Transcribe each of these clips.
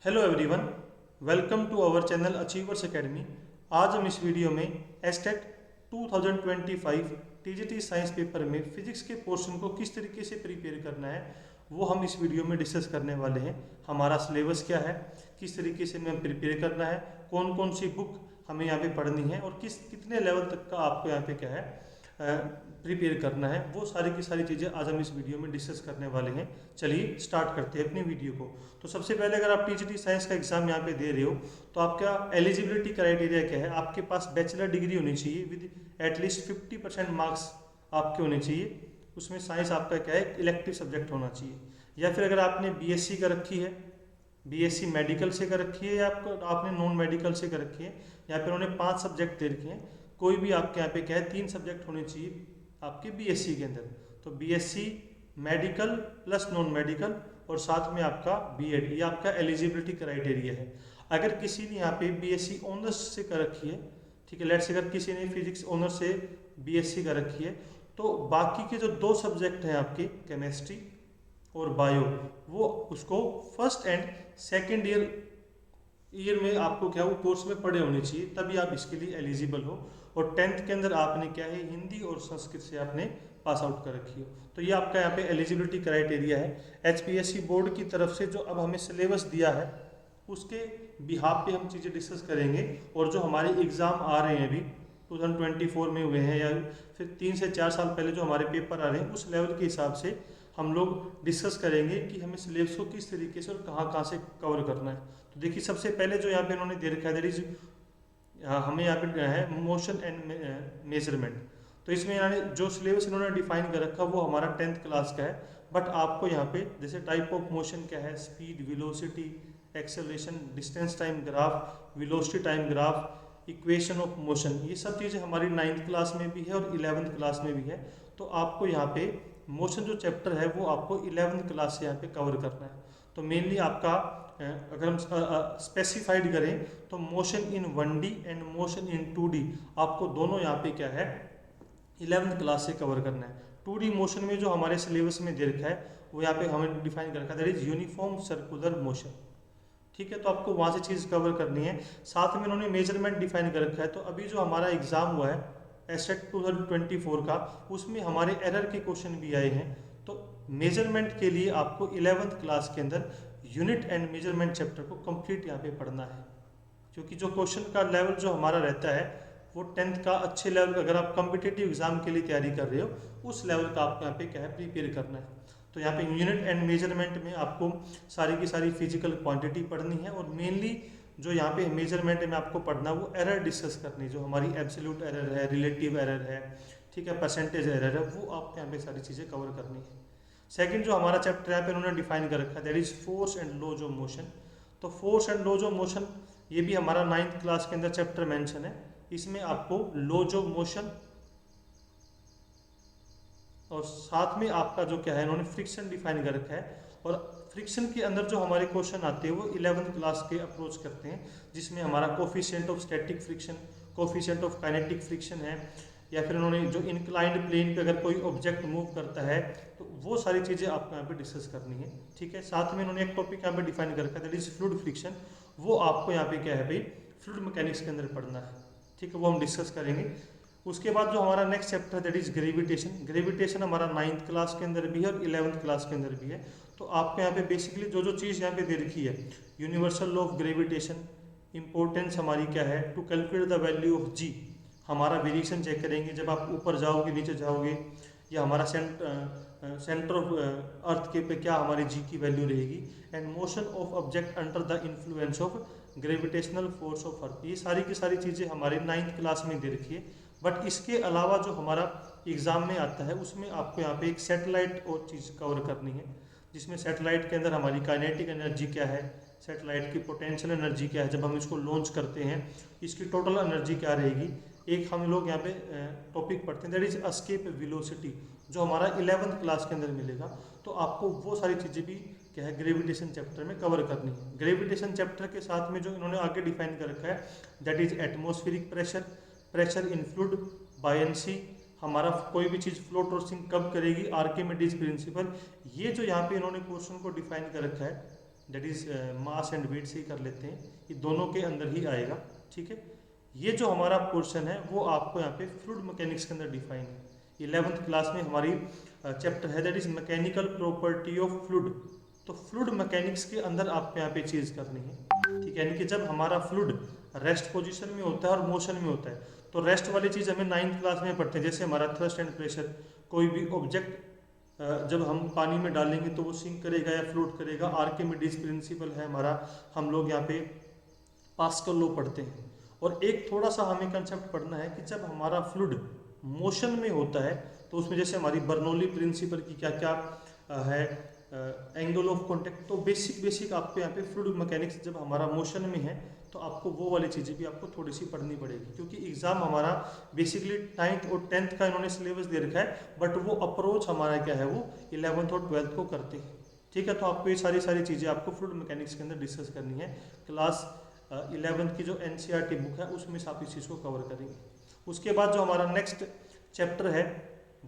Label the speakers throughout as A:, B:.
A: Hello everyone, welcome to our channel achievers academy. आज हम इस वीडियो में एस्टेट 2025 टीजीटी साइंस पेपर में फिजिक्स के पोर्शन को किस तरीके से प्रिपेयर करना है वो हम इस वीडियो में डिस्कस करने वाले हैं। हमारा सिलेबस क्या है, किस तरीके से हमें प्रिपेयर करना है, कौन कौन सी बुक हमें यहाँ पे पढ़नी है और कितने लेवल तक का आपको यहाँ पे क्या है प्रिपेयर करना है, वो सारी की सारी चीज़ें आज हम इस वीडियो में डिस्कस करने वाले हैं। चलिए स्टार्ट करते हैं अपनी वीडियो को। तो सबसे पहले अगर आप टीजीटी साइंस का एग्जाम यहाँ पे दे रहे हो तो आपका एलिजिबिलिटी क्राइटेरिया क्या है। आपके पास बैचलर डिग्री होनी चाहिए विद एटलीस्ट 50% मार्क्स आपके होने चाहिए। उसमें साइंस आपका क्या है, इलेक्टिव सब्जेक्ट होना चाहिए। या फिर अगर आपने बीएससी कर रखी है, बीएससी मेडिकल से कर रखी है, या आपको आपने नॉन मेडिकल से कर रखी है, या फिर उन्होंने 5 सब्जेक्ट दे रखे हैं, कोई भी आपके यहाँ पे क्या है 3 सब्जेक्ट होने चाहिए आपके बीएससी के अंदर। तो BSc medical plus non medical और साथ में आपका बीएड, ये आपका एलिजिबिलिटी क्राइटेरिया है। अगर किसी ने यहाँ पे बीएससी ऑनर्स से कर रखी है, ठीक है, लेट्स अगर किसी ने फिजिक्स ऑनर्स से बीएससी कर रखी है, तो बाकी के जो 2 सब्जेक्ट हैं आपके केमिस्ट्री और बायो, वो उसको फर्स्ट एंड सेकेंड ईयर में आपको क्या वो कोर्स में पढ़े होने चाहिए, तभी आप इसके लिए एलिजिबल हो। और 10th के अंदर आपने क्या है हिंदी और संस्कृत से आपने पास आउट कर रखी हो। तो ये आपका यहाँ पे एलिजिबिलिटी क्राइटेरिया है। एचपीएससी बोर्ड की तरफ से जो अब हमें सिलेबस दिया है उसके बिहाफ पे हम चीज़ें डिस्कस करेंगे। और जो हमारे एग्ज़ाम आ रहे हैं अभी 2024 में हुए हैं, या फिर 3 से 4 साल पहले जो हमारे पेपर आ रहे हैं, उस लेवल के हिसाब से हम लोग डिस्कस करेंगे कि हमें सिलेबस को किस तरीके से और कहाँ कहाँ से कवर करना है। तो देखिए सबसे पहले जो यहाँ पे इन्होंने दे रखा है दैट इज हमें यहाँ पे है मोशन एंड मेजरमेंट। तो इसमें यानी जो सिलेबस इन्होंने डिफाइन कर रखा वो हमारा 10th क्लास का है। बट आपको यहाँ पे जैसे टाइप ऑफ मोशन क्या है, speed, velocity, acceleration, distance time graph, velocity time graph, equation of motion, ये सब चीज़ें हमारी 9th क्लास में भी है और 11th क्लास में भी है। तो आपको यहाँ पे मोशन जो चैप्टर है वो आपको 11th क्लास से यहाँ पे कवर करना है। तो मेनली आपका अगर हम स्पेसिफाइड करें तो motion in 1D and motion in 2D आपको दोनों यहाँ पे क्या है 11th क्लास से कवर करना है। 2D मोशन में जो हमारे सिलेबस में दे रखा है वो यहाँ पे हमें डिफाइन कर रखा है that is uniform circular motion. ठीक है, तो आपको वहाँ से चीज़ कवर करनी है। साथ में इन्होंने मेजरमेंट डिफाइन कर रखा है। तो अभी जो हमारा एग्जाम हुआ है एस्टेट 2024 का, उसमें हमारे एरर के क्वेश्चन भी आए हैं। तो मेजरमेंट के लिए आपको 11th क्लास के अंदर यूनिट एंड मेजरमेंट चैप्टर को कंप्लीट यहाँ पे पढ़ना है, क्योंकि जो क्वेश्चन का लेवल जो हमारा रहता है वो 10th का अच्छे लेवल, अगर आप कम्पिटेटिव एग्जाम के लिए तैयारी कर रहे हो उस लेवल का आपको यहाँ पे क्या है प्रिपेयर करना है। तो यहाँ पे यूनिट एंड मेजरमेंट में आपको सारी की सारी फिजिकल क्वांटिटी पढ़नी है। और मेनली जो यहाँ पे मेजरमेंट में आपको पढ़ना वो एरर डिस्कस करनी, जो हमारी एब्सोल्यूट एरर है, रिलेटिव एरर है, ठीक है, परसेंटेज एरर है, वो आपको यहाँ पे सारी चीज़ें कवर करनी है। सेकंड जो हमारा चैप्टर यहाँ पे उन्होंने डिफाइन कर रखा है that is force and laws of motion. तो force and laws of motion ये भी हमारा 9th क्लास के अंदर चैप्टर मेंशन है। इसमें आपको लॉज ऑफ मोशन और साथ में आपका जो क्या है इन्होंने फ्रिक्शन डिफाइन कर रखा है। और फ्रिक्शन के अंदर जो हमारे क्वेश्चन आते हैं वो 11th क्लास के अप्रोच करते हैं, जिसमें हमारा coefficient of static friction, coefficient of kinetic friction है, या फिर उन्होंने जो इंक्लाइंड प्लेन पे अगर कोई ऑब्जेक्ट मूव करता है तो वो सारी चीज़ें आपको यहाँ पे डिस्कस करनी है। ठीक है, साथ में इन्होंने एक टॉपिक यहाँ पे डिफाइन कर रखा है दैट इज फ्लूइड फ्रिक्शन। वो आपको यहाँ पे क्या है भाई फ्लूइड मैकेनिक्स के अंदर पढ़ना है। ठीक है, वो हम डिस्कस करेंगे। उसके बाद जो हमारा नेक्स्ट चैप्टर है दैट इज ग्रेविटेशन। ग्रेविटेशन हमारा 9th क्लास के अंदर भी है और 11th क्लास के अंदर भी है। तो आपको यहाँ पे बेसिकली जो जो चीज़ यहाँ पे दे रखी है, universal law of gravitation, importance हमारी क्या है to calculate the value of g, हमारा वेरिएशन चेक करेंगे जब आप ऊपर जाओगे नीचे जाओगे, या हमारा सेंटर ऑफ अर्थ के पे क्या हमारी जी की वैल्यू रहेगी, and motion of object under the influence of gravitational force of earth. ये सारी की सारी चीज़ें हमारे 9th क्लास में दे रखी है। बट इसके अलावा जो हमारा एग्ज़ाम में आता है उसमें आपको यहाँ पे एक सैटेलाइट और चीज़ कवर करनी है, जिसमें सैटेलाइट के अंदर हमारी काइनेटिक एनर्जी क्या है, सैटेलाइट की पोटेंशियल एनर्जी क्या है, जब हम इसको लॉन्च करते हैं इसकी टोटल एनर्जी क्या रहेगी। एक हम लोग यहाँ पे टॉपिक पढ़ते हैं दैट इज एस्केप वेलोसिटी, जो हमारा 11th क्लास के अंदर मिलेगा। तो आपको वो सारी चीज़ें भी क्या है ग्रेविटेशन चैप्टर में कवर करनी है। ग्रेविटेशन चैप्टर के साथ में जो इन्होंने आगे डिफाइन कर रखा है that is atmospheric pressure, pressure in fluid, buoyancy, हमारा कोई भी चीज़ फ्लोट और सिंक कब करेगी, आर्किमिडीज प्रिंसिपल। ये जो यहाँ पे इन्होंने क्वेश्चन को डिफाइन कर रखा है that is mass and weight से ही कर लेते हैं, ये दोनों के अंदर ही आएगा। ठीक है, ये जो हमारा पोर्शन है वो आपको यहाँ पे फ्लूइड मैकेनिक्स के अंदर डिफाइन है। 11th क्लास में हमारी चैप्टर है that is mechanical property of fluid. तो फ्लूइड मैकेनिक्स के अंदर आपको यहाँ पे चीज़ करनी है। ठीक है, यानी कि जब हमारा फ्लूइड रेस्ट पोजीशन में होता है और मोशन में होता है, तो रेस्ट वाली चीज़ हमें 9th क्लास में पढ़ते हैं, जैसे हमारा थ्रस्ट एंड प्रेशर। कोई भी ऑब्जेक्ट जब हम पानी में डालेंगे तो वो सिंक करेगा या फ्लोट करेगा। आर्किमिडीज प्रिंसिपल है हमारा, हम लोग यहाँ पे पास्कल लॉ पढ़ते हैं। और एक थोड़ा सा हमें कंसेप्ट पढ़ना है कि जब हमारा फ्लूइड मोशन में होता है तो उसमें जैसे हमारी बर्नौली प्रिंसिपल की क्या क्या है, एंगल ऑफ कॉन्टेक्ट। तो बेसिक आपको यहाँ पे फ्लूइड मैकेनिक्स जब हमारा मोशन में है तो आपको वो वाली चीज़ें भी आपको थोड़ी सी पढ़नी पड़ेगी, क्योंकि एग्जाम हमारा बेसिकली 9th और 10th का इन्होंने सिलेबस दे रखा है, बट वो अप्रोच हमारा क्या है वो 11th और 12th को करते हैं। ठीक है, तो आपको ये सारी चीज़ें आपको फ्लूइड मैकेनिक्स के अंदर डिस्कस करनी है। क्लास 11th की जो NCERT बुक है उसमें से आप इस चीज़ को कवर करेंगे। उसके बाद जो हमारा नेक्स्ट चैप्टर है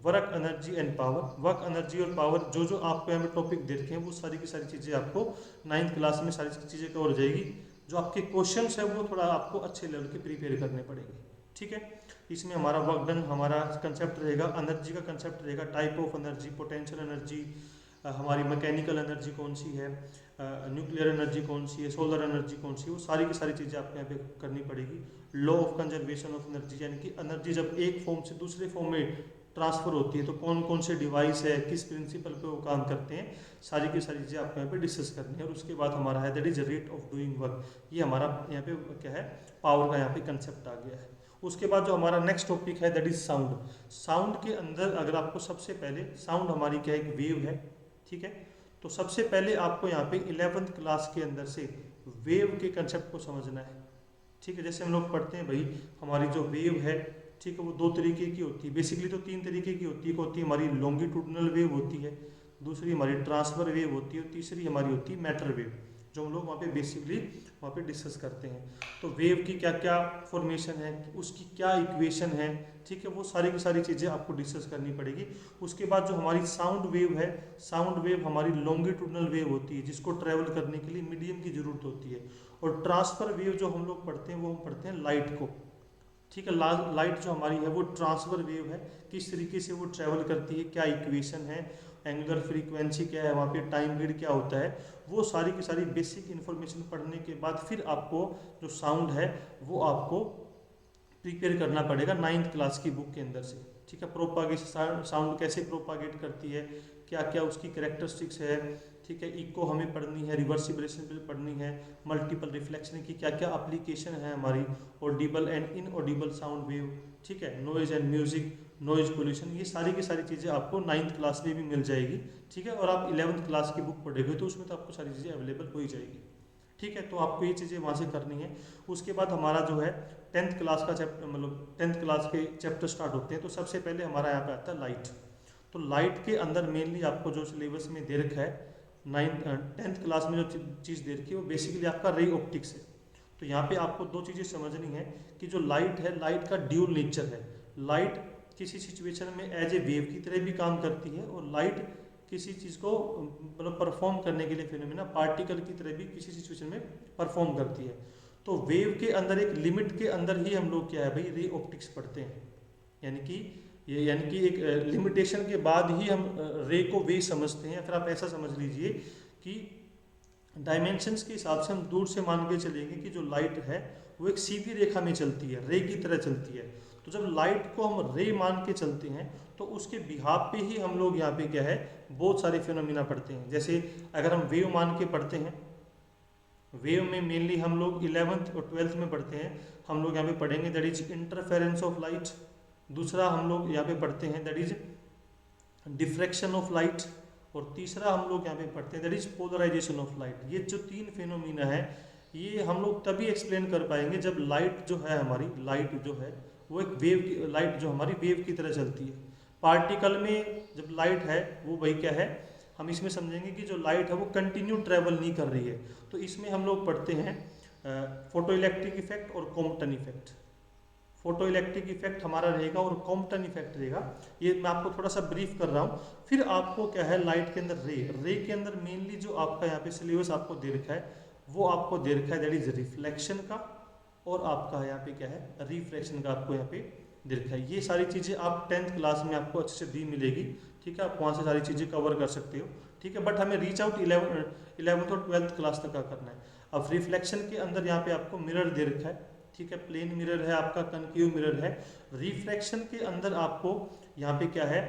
A: work energy and power. Work energy और पावर जो आपको यहाँ पे टॉपिक दे रखे हैं वो सारी की सारी चीज़ें आपको 9th क्लास में सारी चीज़ें कवर हो जाएगी। जो आपके क्वेश्चंस है वो थोड़ा आपको अच्छे लेवल के प्रिपेयर करने पड़ेंगे। ठीक है, इसमें हमारा वर्क डन हमारा कंसेप्ट रहेगा, एनर्जी का कंसेप्ट रहेगा, type of energy, potential energy, हमारी मैकेनिकल एनर्जी कौन सी है, न्यूक्लियर एनर्जी कौन सी है, सोलर एनर्जी कौन सी है, वो सारी की सारी चीज़ें आपको यहाँ पे करनी पड़ेगी। Law of conservation of energy, यानी कि एनर्जी जब एक फॉर्म से दूसरे फॉर्म में ट्रांसफर होती है तो कौन कौन से डिवाइस है, किस प्रिंसिपल पे वो काम करते हैं, सारी की सारी चीज़ें आपको यहाँ पे डिस्कस करनी है। और उसके बाद हमारा है that is rate of doing work. ये हमारा यहाँ पे क्या है, पावर का यहाँ पे कंसेप्ट आ गया है। उसके बाद जो हमारा नेक्स्ट टॉपिक है दैट इज साउंड। साउंड के अंदर अगर आपको सबसे पहले साउंड हमारी क्या एक वेव है। ठीक है, तो सबसे पहले आपको यहाँ पे 11th क्लास के अंदर से वेव के कंसेप्ट को समझना है। ठीक है, जैसे हम लोग पढ़ते हैं भाई हमारी जो वेव है, ठीक है, वो दो तरीके की होती है, बेसिकली तो तीन तरीके की होती है। एक होती है हमारी लॉन्गिट्यूडनल वेव होती है, दूसरी हमारी ट्रांसफर वेव होती है, और तीसरी हमारी होती है मैटर वेव, जो हम लोग वहाँ पे बेसिकली वहाँ पे डिस्कस करते हैं। तो वेव की क्या क्या फॉर्मेशन है, उसकी क्या इक्वेशन है, ठीक है, वो सारी की सारी चीज़ें आपको डिस्कस करनी पड़ेगी। उसके बाद जो हमारी साउंड वेव है, साउंड वेव हमारी लॉन्गिट्यूडनल वेव होती है जिसको ट्रैवल करने के लिए मीडियम की जरूरत होती है। और ट्रांसफर वेव जो हम लोग पढ़ते हैं वो हम पढ़ते हैं लाइट को। ठीक है, लाइट जो हमारी है वो ट्रांसफर वेव है, किस तरीके से वो ट्रैवल करती है, क्या इक्वेशन है, एंगुलर फ्रीक्वेंसी क्या है, वहाँ पे टाइम पीरियड क्या होता है, वो सारी की सारी बेसिक इन्फॉर्मेशन पढ़ने के बाद फिर आपको जो साउंड है वो आपको प्रिपेयर करना पड़ेगा 9th क्लास की बुक के अंदर से। ठीक है, प्रोपागेशन साउंड कैसे प्रोपागेट करती है, क्या क्या उसकी कैरेक्टरिस्टिक्स है। ठीक है, इको हमें पढ़नी है, रिवर्सिबल पढ़नी है, मल्टीपल रिफ्लेक्शन की क्या क्या एप्लीकेशन है हमारी, Audible and inaudible sound wave. ठीक है, noise and music, noise pollution, ये सारी की सारी चीज़ें आपको 9th क्लास में भी मिल जाएगी। ठीक है, और आप 11th क्लास की बुक पढ़ेंगे तो उसमें तो आपको सारी चीज़ें अवेलेबल हो ही जाएगी। ठीक है, तो आपको ये चीज़ें वहाँ से करनी है। उसके बाद हमारा जो है 10th क्लास का चैप्टर, मतलब 10th क्लास के चैप्टर स्टार्ट होते हैं। तो सबसे पहले हमारा यहाँ पे आता है लाइट। तो लाइट के अंदर मेनली आपको जो सिलेबस में दे रखा है 10th क्लास में जो चीज़ दे रखी है वो बेसिकली आपका रे ऑप्टिक्स है। तो यहाँ पे आपको दो चीज़ें समझनी है कि जो लाइट है, लाइट का ड्यूल नेचर है। लाइट किसी सिचुएशन में एज ए वेव की तरह भी काम करती है, और लाइट किसी चीज़ को मतलब परफॉर्म करने के लिए फिनोमेना पार्टिकल की तरह भी किसी सिचुएशन में परफॉर्म करती है। तो वेव के अंदर एक लिमिट के अंदर ही हम लोग क्या है भाई रे ऑप्टिक्स पढ़ते हैं, यानी कि एक लिमिटेशन के बाद ही हम रे को वे समझते हैं। फिर आप ऐसा समझ लीजिए कि डायमेंशंस के हिसाब से हम दूर से मान के चलेंगे कि जो लाइट है वो एक सीधी रेखा में चलती है, रे की तरह चलती है। तो जब लाइट को हम रे मान के चलते हैं तो उसके बिहाफ पे ही हम लोग यहाँ पे क्या है बहुत सारे फिनोमिना पढ़ते हैं। जैसे अगर हम वेव मान के पढ़ते हैं, वेव में मेनली हम लोग 11th और 12th में पढ़ते हैं, हम लोग यहाँ पे पढ़ेंगे that is interference of light. दूसरा हम लोग यहाँ पे पढ़ते हैं that is diffraction of light. और तीसरा हम लोग यहाँ पे पढ़ते हैं that is polarisation of light. ये जो तीन फिनोमिना है ये हम लोग तभी एक्सप्लेन कर पाएंगे जब लाइट जो है हमारी, लाइट जो है वो एक वेव की, लाइट जो हमारी वेव की तरह चलती है। पार्टिकल में जब लाइट है वो वही क्या है, हम इसमें समझेंगे कि जो लाइट है वो कंटिन्यू ट्रेवल नहीं कर रही है। तो इसमें हम लोग पढ़ते हैं फोटो इलेक्ट्रिक इफेक्ट और Compton effect. Photo electric effect हमारा रहेगा और कॉम्पटन इफेक्ट रहेगा। ये मैं आपको थोड़ा सा ब्रीफ कर रहा हूँ। फिर आपको क्या है लाइट के अंदर रे के अंदर मेनली जो आपका यहाँ पे सिलेबस आपको दे रखा है वो आपको दे रखा है दैट इज रिफ्लेक्शन का, और आपका यहाँ पे क्या है रिफ्रैक्शन का आपको यहाँ पे दे रखा है। ये सारी चीज़ें आप 10th क्लास में आपको अच्छे से दी मिलेगी, ठीक है, आप वहाँ से सारी चीज़ें कवर कर सकते हो, ठीक है। बट हमें रीच आउट 11th और 12th क्लास तक का करना है। अब रिफ्लेक्शन के अंदर यहाँ पे आपको मिरर दे रखा है, ठीक है, प्लेन मिरर है आपका, कनकेव मिरर है। रिफ्रैक्शन के अंदर आपको यहाँ पे क्या है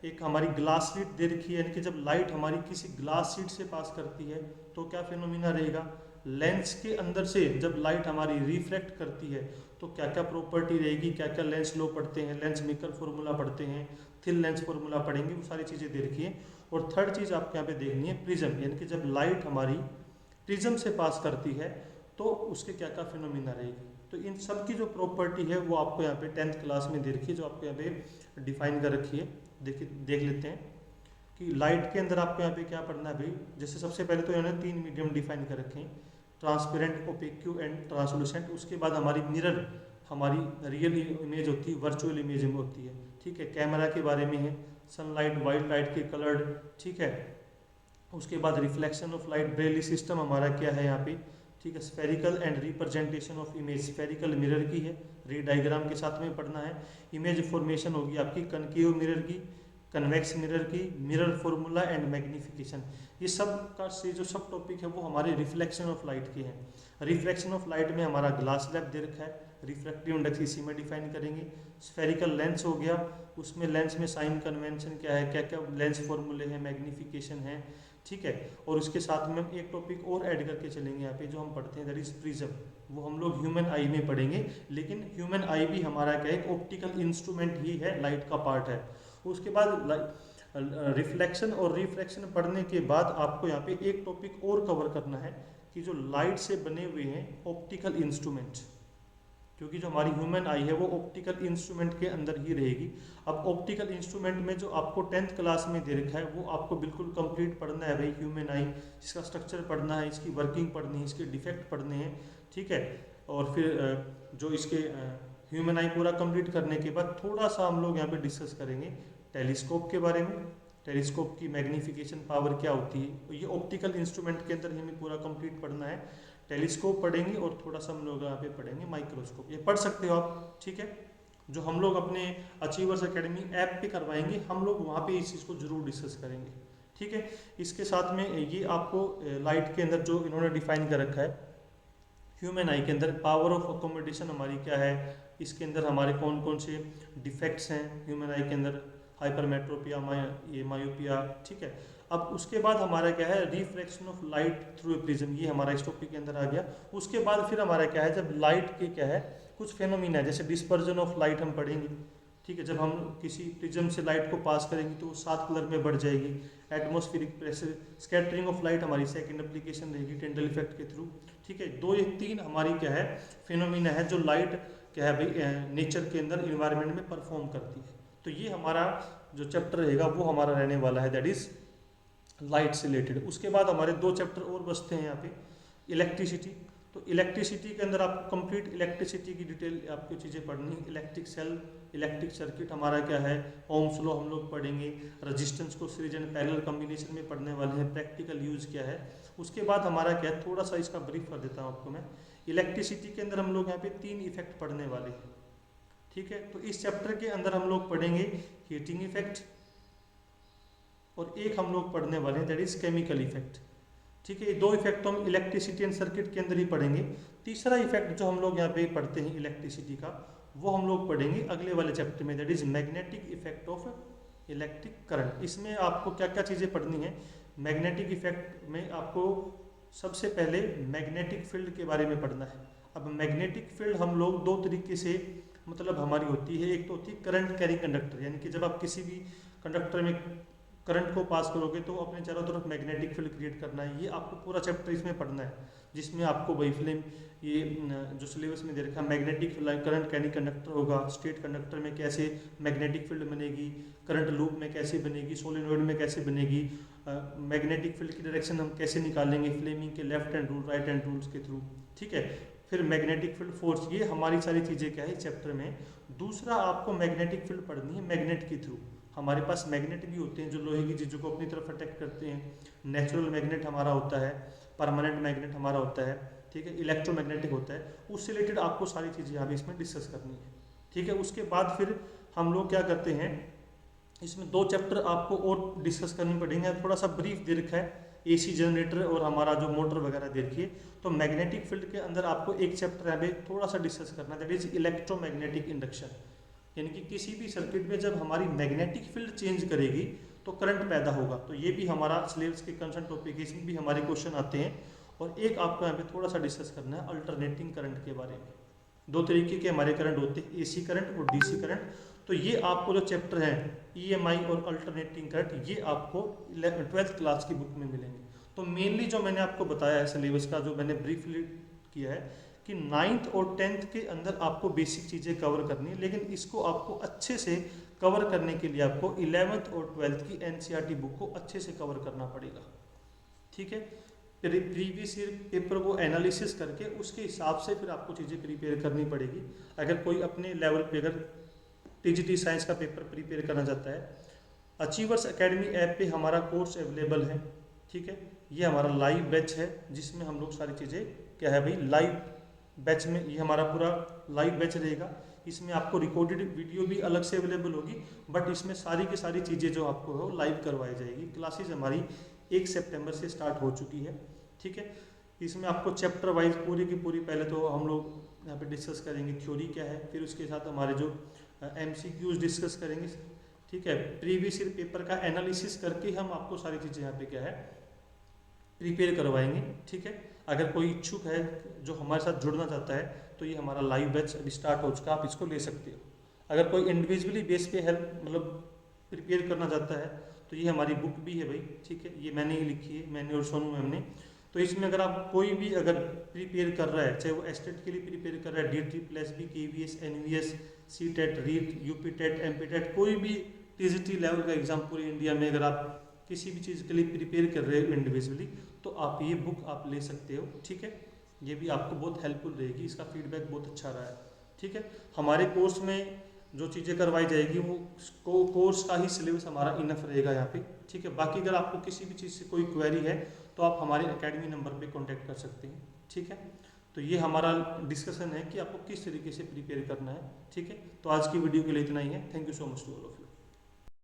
A: एक हमारी ग्लास शीट दे रखी है, यानी कि जब लाइट हमारी किसी ग्लास शीट से पास करती है तो क्या फिनोमिना रहेगा। लेंस के अंदर से जब लाइट हमारी रिफ्लेक्ट करती है तो क्या क्या प्रॉपर्टी रहेगी, क्या क्या लेंस लॉ पढ़ते हैं, लेंस मेकर फॉर्मूला पढ़ते हैं, थिन लेंस फॉर्मूला पढ़ेंगे, वो सारी चीज़ें दे रखी है। और थर्ड चीज़ आपको यहाँ पे देखनी है प्रिज्म, यानी कि जब लाइट हमारी प्रिज्म से पास करती है तो उसके क्या क्या फिनोमिना रहेगी। तो इन सब की जो प्रॉपर्टी है वो आपको यहाँ पे 10th क्लास में दे रखी है, जो आपको यहाँ पे डिफाइन कर रखी है। देखिए देख लेते हैं कि लाइट के अंदर आपको यहाँ पे क्या पढ़ना है भाई। जैसे सबसे पहले तो इन्होंने 3 मीडियम डिफाइन कर रखे हैं, ट्रांसपेरेंट, ओपेक्यू एंड ट्रांसलूसेंट। उसके बाद हमारी मिरर हमारी रियल इमेज होती है, वर्चुअल इमेज होती है, ठीक है। कैमरा के बारे में है, सनलाइट, वाइट लाइट के कलर्ड, ठीक है। उसके बाद reflection of light, Braille system हमारा क्या है यहाँ पे, ठीक है। Spherical and representation of image, spherical mirror की है, रे डायग्राम के साथ में पढ़ना है। इमेज फॉर्मेशन होगी आपकी कनकेव मिरर की, कन्वेक्स मिरर की, मिरर फॉर्मूला एंड मैग्निफिकेशन। ये सब का से जो सब टॉपिक है वो हमारे रिफ्लेक्शन ऑफ लाइट के हैं। रिफ्लेक्शन ऑफ लाइट में हमारा ग्लास स्लैब दे रखा है, रिफ्रैक्टिव इंडेक्स इसी में डिफाइन करेंगे। स्फेरिकल लेंस हो गया, उसमें लेंस में साइन कन्वेंशन क्या है, क्या क्या लेंस फॉर्मूले हैं, मैग्निफिकेशन है, ठीक है। और उसके साथ में हम एक टॉपिक और ऐड करके चलेंगे यहाँ पे जो हम पढ़ते हैं दैट इज प्रिज्म। वो हम लोग ह्यूमन आई में पढ़ेंगे, लेकिन ह्यूमन आई भी हमारा क्या है एक ऑप्टिकल इंस्ट्रूमेंट ही है, लाइट का पार्ट है। उसके बाद रिफ्लेक्शन और रिफ्रैक्शन पढ़ने के बाद आपको यहाँ पे एक टॉपिक और कवर करना है कि जो लाइट से बने हुए हैं ऑप्टिकल इंस्ट्रूमेंट, क्योंकि जो हमारी ह्यूमन आई है वो ऑप्टिकल इंस्ट्रूमेंट के अंदर ही रहेगी। अब ऑप्टिकल इंस्ट्रूमेंट में जो आपको 10th क्लास में दे रखा है वो आपको बिल्कुल कंप्लीट पढ़ना है भाई। ह्यूमन आई, इसका स्ट्रक्चर पढ़ना है, इसकी वर्किंग पढ़नी है, इसके डिफेक्ट पढ़ने हैं, ठीक है। और फिर जो इसके ह्यूमन आई पूरा कंप्लीट करने के बाद थोड़ा सा हम लोग यहाँ पे डिस्कस करेंगे टेलीस्कोप के बारे में। टेलीस्कोप की मैग्निफिकेशन पावर क्या होती है, ये ऑप्टिकल इंस्ट्रूमेंट के अंदर हमें पूरा कंप्लीट पढ़ना है। टेलीस्कोप पढ़ेंगे और थोड़ा सा हम लोग यहाँ पे पढ़ेंगे माइक्रोस्कोप, ये पढ़ सकते हो आप, ठीक है। जो हम लोग अपने अचीवर्स एकेडमी ऐप पे करवाएंगे, हम लोग वहाँ पे इस चीज़ को जरूर डिस्कस करेंगे, ठीक है। इसके साथ में ये आपको लाइट के अंदर जो इन्होंने डिफाइन कर रखा है ह्यूमन आई के अंदर, पावर ऑफ अकोमोडेशन हमारी क्या है, इसके अंदर हमारे कौन कौन से डिफेक्ट्स हैं ह्यूमन आई के अंदर, हाइपरमेट्रोपिया, ये मायोपिया, ठीक है। अब उसके बाद हमारा क्या है refraction of light through a prism, ये हमारा इस टॉपिक के अंदर आ गया। उसके बाद फिर हमारा क्या है जब लाइट के क्या है कुछ फेनोमिना है, जैसे डिस्पर्जन ऑफ लाइट हम पढ़ेंगे, ठीक है। जब हम किसी प्रिज्म से लाइट को पास करेंगे तो वो 7 कलर में बढ़ जाएगी। Atmospheric pressure, scattering of light हमारी सेकंड एप्लीकेशन रहेगी टेंडल इफेक्ट के थ्रू, ठीक है। 2 या 3 हमारी क्या है फिनोमिना है जो लाइट क्या है भाई नेचर के अंदर इन्वायरमेंट में परफॉर्म करती है। तो ये हमारा जो चैप्टर रहेगा वो हमारा रहने वाला है दैट इज लाइट से रिलेटेड। उसके बाद हमारे 2 चैप्टर और बचते हैं यहाँ पे, इलेक्ट्रिसिटी। तो इलेक्ट्रिसिटी के अंदर आपको कंप्लीट इलेक्ट्रिसिटी की डिटेल आपको चीज़ें पढ़नी है। इलेक्ट्रिक सेल, इलेक्ट्रिक सर्किट हमारा क्या है, ओम्स लॉ हम लोग पढ़ेंगे, रेजिस्टेंस को सीरीज एंड पैरेलल कॉम्बिनेशन में पढ़ने वाले हैं, प्रैक्टिकल यूज क्या है। उसके बाद हमारा क्या है थोड़ा सा इसका ब्रीफ कर देता हूँ आपको मैं। इलेक्ट्रिसिटी के अंदर हम लोग यहाँ पे 3 इफेक्ट पढ़ने वाले हैं, ठीक है। तो इस चैप्टर के अंदर हम लोग पढ़ेंगे हीटिंग इफेक्ट, और एक हम लोग पढ़ने वाले हैं दैट इज केमिकल इफेक्ट, ठीक है। ये 2 इफेक्ट तो हम इलेक्ट्रिसिटी एंड सर्किट के अंदर ही पढ़ेंगे। तीसरा इफेक्ट जो हम लोग यहाँ पे पढ़ते हैं इलेक्ट्रिसिटी का, वो हम लोग पढ़ेंगे अगले वाले चैप्टर में that is magnetic effect of electric current. इसमें आपको क्या क्या चीज़ें पढ़नी है। मैग्नेटिक इफेक्ट में आपको सबसे पहले मैग्नेटिक फील्ड के बारे में पढ़ना है। अब मैग्नेटिक फील्ड हम लोग 2 तरीके से मतलब हमारी होती है। एक तो होती है करंट कैरिंग कंडक्टर, यानी कि जब आप किसी भी कंडक्टर में करंट को पास करोगे तो अपने चारों तरफ मैग्नेटिक फील्ड क्रिएट करना है। ये आपको पूरा चैप्टर इसमें पढ़ना है, जिसमें आपको वही फिल्म ये जो सिलेबस में दे रखा है मैग्नेटिक करंट कैरिंग कंडक्टर होगा, स्टेट कंडक्टर में कैसे मैग्नेटिक फील्ड बनेगी, करंट लूप में कैसे बनेगी, सोलेनोइड में कैसे बनेगी, मैग्नेटिक फील्ड की डायरेक्शन हम कैसे निकालेंगे फ्लेमिंग के left hand rule, right hand rules के थ्रू, ठीक है। फिर मैग्नेटिक फील्ड फोर्स, ये हमारी सारी चीज़ें क्या है चैप्टर में। दूसरा आपको मैग्नेटिक फील्ड पढ़नी है मैग्नेट के थ्रू। हमारे पास मैग्नेट भी होते हैं जो लोहे की चीज़ों को अपनी तरफ अट्रैक्ट करते हैं। नेचुरल मैग्नेट हमारा होता है, परमानेंट मैग्नेट हमारा होता है, ठीक है, इलेक्ट्रोमैग्नेटिक होता है। उससे रिलेटेड आपको सारी चीज़ें यहाँ भी इसमें डिस्कस करनी है, ठीक है। उसके बाद फिर हम लोग क्या करते हैं, इसमें 2 चैप्टर आपको और डिस्कस करने पड़ेंगे। थोड़ा सा ब्रीफ दे रखा है, एसी जनरेटर और हमारा जो मोटर वगैरह दे रखी है। तो मैग्नेटिक फील्ड के अंदर आपको एक चैप्टर यहाँ पे थोड़ा सा डिस्कस करना है, दैट इज इलेक्ट्रोमैग्नेटिक इंडक्शन। यानी कि किसी भी सर्किट में जब हमारी मैग्नेटिक फील्ड चेंज करेगी तो करंट पैदा होगा। तो ये भी हमारा सिलेबस के कंसर्न टॉपिक है, इसमें भी हमारे क्वेश्चन आते हैं। और एक आपको यहाँ पे थोड़ा सा डिस्कस करना है अल्टरनेटिंग करंट के बारे में। 2 तरीके के हमारे करंट होते हैं, एसी करंट और डीसी करंट। तो ये आपको जो चैप्टर है ईएमआई और अल्टरनेटिंग करंट, ये आपको 12th क्लास की बुक में मिलेंगे। तो मेनली जो मैंने आपको बताया है सिलेबस का, जो मैंने ब्रीफली किया है कि 9th और 10th के अंदर आपको बेसिक चीज़ें कवर करनी है, लेकिन इसको आपको अच्छे से कवर करने के लिए आपको 11th और 12th की एनसीईआरटी बुक को अच्छे से कवर करना पड़ेगा, ठीक है। प्रीवियस ईयर पेपर को एनालिसिस करके उसके हिसाब से फिर आपको चीज़ें प्रिपेयर करनी पड़ेगी। अगर कोई अपने लेवल पे अगर टीजीटी साइंस का पेपर प्रिपेयर करना चाहता है, अचीवर्स एकेडमी ऐप पे हमारा कोर्स अवेलेबल है, ठीक है। ये हमारा लाइव बैच है जिसमें हम लोग सारी चीज़ें क्या है भाई, लाइव बैच में ये हमारा पूरा लाइव बैच रहेगा। इसमें आपको रिकॉर्डेड वीडियो भी अलग से अवेलेबल होगी, बट इसमें सारी की सारी चीज़ें जो आपको है वो लाइव करवाई जाएगी। क्लासेज हमारी 1 सितंबर से स्टार्ट हो चुकी है, ठीक है। इसमें आपको चैप्टर वाइज पूरी की पूरी, पहले तो हम लोग यहाँ पे डिस्कस करेंगे थ्योरी क्या है, फिर उसके साथ हमारे जो एमसीक्यूज डिस्कस करेंगे, ठीक है। प्रीवियस ईयर पेपर का एनालिसिस करके हम आपको सारी चीज़ें यहाँ पे क्या है प्रिपेयर करवाएंगे, ठीक है। अगर कोई इच्छुक है जो हमारे साथ जुड़ना चाहता है तो ये हमारा लाइव बैच अभी स्टार्ट हो चुका है, आप इसको ले सकते हो। अगर कोई इंडिविजुअली बेस पे हेल्प मतलब प्रिपेयर करना चाहता है तो ये हमारी बुक भी है भाई, ठीक है। ये मैंने ही लिखी है, मैंने और सोनू मैम ने। तो इसमें अगर आप कोई भी अगर प्रिपेयर कर रहा है, चाहे वो एस्टेट के लिए प्रिपेयर कर रहा है, DTPLSB, KVS, NVS, CTET, REET, UPTET, MPTET, कोई भी टीजीटी लेवल का एग्जाम पूरे इंडिया में अगर आप किसी भी चीज़ के लिए प्रिपेयर कर रहे हो इंडिविजुअली, तो आप ये बुक आप ले सकते हो, ठीक है। ये भी आपको बहुत हेल्पफुल रहेगी, इसका फीडबैक बहुत अच्छा रहा है, ठीक है। हमारे कोर्स में जो चीज़ें करवाई जाएगी वो कोर्स का ही सिलेबस हमारा इनफ रहेगा यहाँ पे, ठीक है। बाकी अगर आपको किसी भी चीज़ से कोई क्वेरी है तो आप हमारे एकेडमी नंबर पे कांटेक्ट कर सकते हैं, ठीक है। तो ये हमारा डिस्कशन है कि आपको किस तरीके से प्रिपेयर करना है, ठीक है। तो आज की वीडियो के लिए इतना ही है। Thank you so much to all of you.